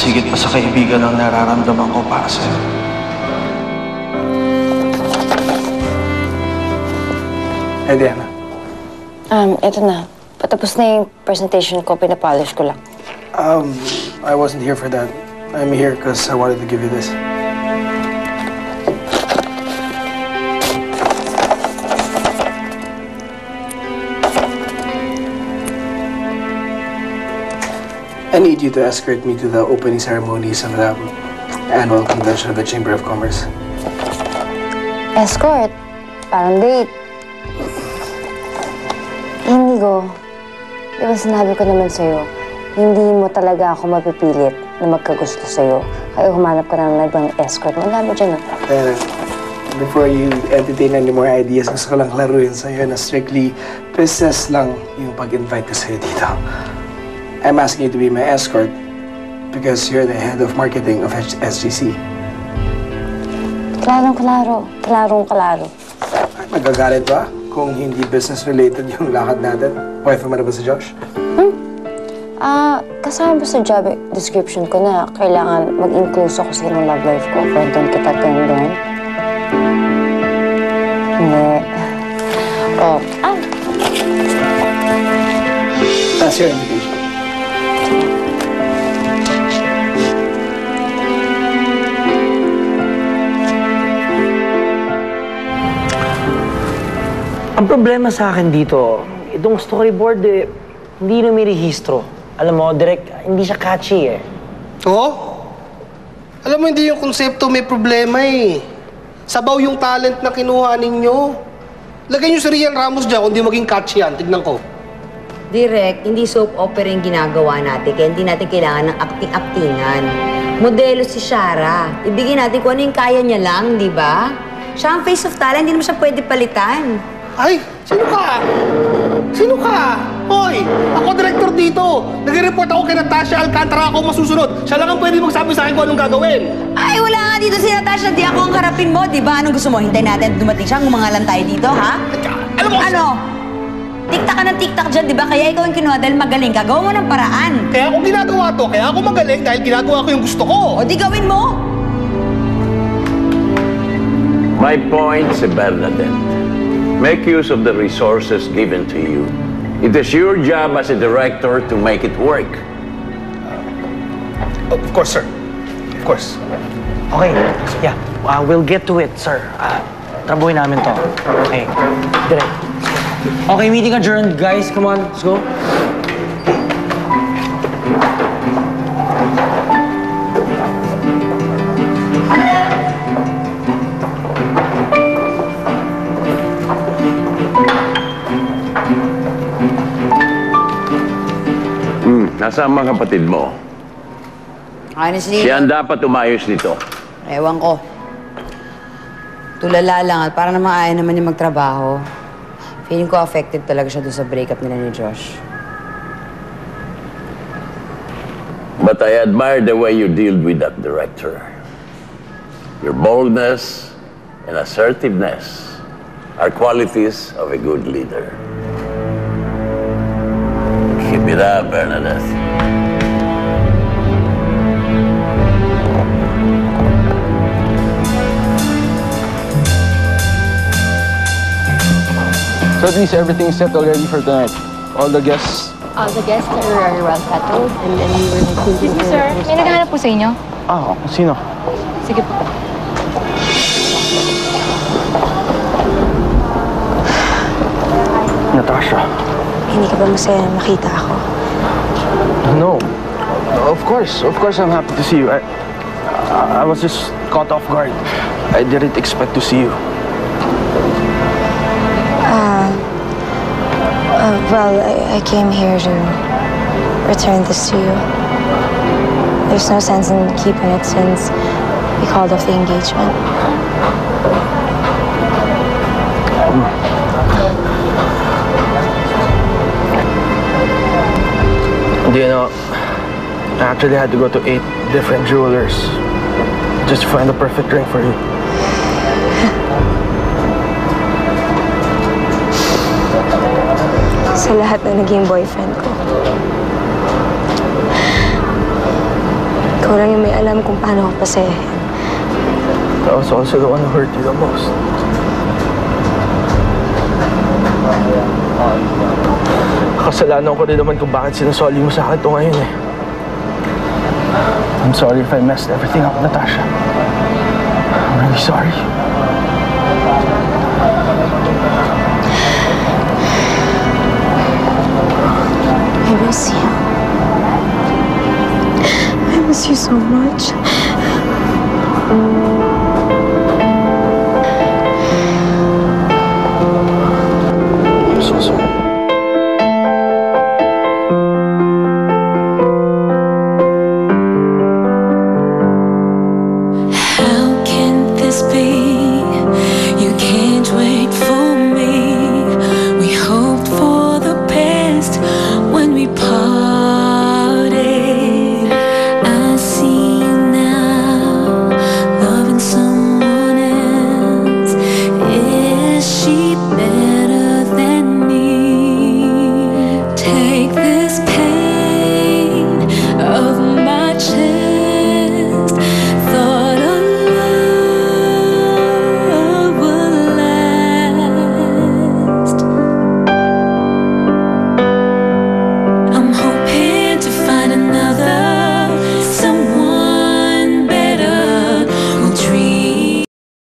mas higit pa sa kaibigan ang nararamdaman ko para sa'yo. Hey, Diana. Ito na. Patapos na yung presentation ko, pinapolish ko lang. I wasn't here for that. I'm here because I wanted to give you this. I need you to escort me to the opening ceremonies of the annual convention of the Chamber of Commerce. Escort? Parang date. Inigo, di ba sinabi ko naman sa'yo, hindi mo talaga ako mapipilit na magkagusto sa'yo. Kaya humanap ka ng ibang escort. Wala mo dyan, Diana, before you entertain any more ideas, gusto ko lang laruin sa'yo na strictly business lang yung pag-invite ko sa'yo dito. I'm asking you to be my escort because you're the head of marketing of SGC. Klarong-klaro. Klarong-klaro. Magagalit ba kung hindi business-related yung lakad natin? Wife mo na ba si Josh? Kasama ba sa job description ko na kailangan mag-include ako sa ng love life ko? Kwentong kita doon. Hindi. That's your invitation. Ang problema sa akin dito, itong storyboard hindi na may rehistro. Alam mo, direct, hindi siya catchy Oo? Alam mo, hindi yung konsepto may problema Sabaw yung talent na kinuha ninyo. Lagay nyo si Rian Ramos dyan kung di maging catchy yan. Tignan ko. Direct, hindi soap opera yung ginagawa natin, kaya hindi natin kailangan ng acting-actingan. Modelo si Shara. Ibigay natin kung ano yung kaya niya lang, di ba? Siya ang face of talent, hindi naman siya pwede palitan. Ay, sino ka? Sino ka? Hoy, ako director dito. Nag-report ako kay Natasha Alcantara, ako masusunod. Siya lang ang pwede magsabi sa akin kung anong gagawin. Ay, wala nga dito si Natasha. Di ako ang harapin mo, di ba? Anong gusto mo? Hintayin natin dumating siya, gumangalan tayo dito, ha? Alam mo, Ano? Tiktak ka ng tiktak dyan, di ba? Kaya ikaw yung kinuha dahil magaling ka. Gawa mo ng paraan. kaya ako ginagawa to. Kaya ako magaling dahil ginagawa ko yung gusto ko. O di gawin mo. My point, si Bernadette. Make use of the resources given to you. It is your job as a director to make it work. Of course, sir. Of course. Okay, yeah. We'll get to it, sir. Trabuhin namin to. Okay, direct. Okay, meeting adjourned, guys. Come on, let's go. Nasaan mga kapatid mo? Honestly, Siya ang dapat umayos nito. ewan ko. Tulala lang at para naman ayaw naman yung magtrabaho. Feeling ko affected talaga siya doon sa breakup nila ni Josh. But I admire the way you deal with that director. Your boldness and assertiveness are qualities of a good leader. Keep it up, Bernadette. So at least everything is set already for tonight. All the guests. All the guests are well settled and then we were thinking... Excuse me, sir. May naghahanap po sa inyo? Sino? Sige po. Natasha. Hindi ka ba masaya na makita ako? No. Of course I'm happy to see you. I was just caught off guard. I didn't expect to see you. Well, I came here to return this to you. There's no sense in keeping it since we called off the engagement. Do you know, I actually had to go to 8 different jewelers just to find the perfect ring for you. Sa lahat na naging boyfriend ko, ikaw Ikaw lang yung may alam kung paano ako pasayahin. I was also the one who hurt you the most. Kasalanan ko rin naman kung bakit sinasoli mo sa akin ito ngayon eh. I'm sorry if I messed everything up, Natasha. I'm really sorry. I miss you. I miss you so much.